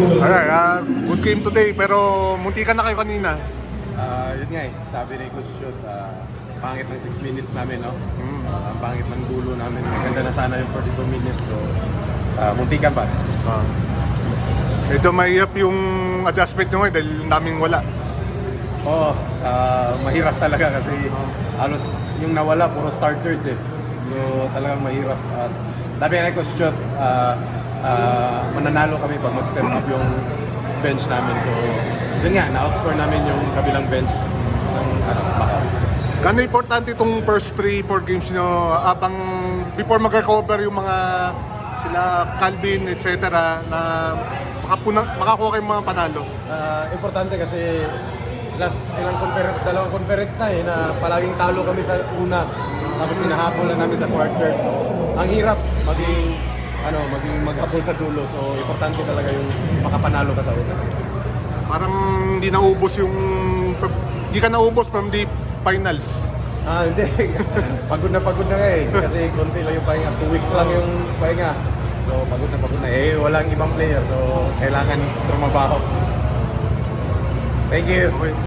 Alright, good game today pero munti ka na kayo kanina. Yun nga eh, sabi ni Coach Shoot, pangit ng 6 minutes namin, no? Ang pangit ng dulo namin. Maganda na sana yung 42 minutes, so muntikan pa. Ito mahirap yung adjustment nyo ngayon dahil naming wala. Oo, mahirap talaga kasi halos yung nawala, puro starters eh. So talagang mahirap. Sabi ni Coach Shoot, mananalo kami pag mag-step up yung bench namin. So yun nga, na-outscore namin yung kabilang bench ng Macau. Gano'y importante itong first 3-4 games nyo abang before mag-recover yung mga sila Calvin, etc. na makakuha kayong mga panalo? Importante kasi dalawang conference na eh, na palaging talo kami sa una, tapos hinahabol lang namin sa quarters. So ang hirap maging maghabol sa dulo. So importante talaga yung makapanalo ka sa una. Parang hindi ka naubos from the finals. Hindi. Pagod na nga eh. Kasi konti lang yung pahinga. 2 weeks lang yung pahinga. So pagod na. Eh walang ibang player. So kailangan trumabaho. Thank you. Okay.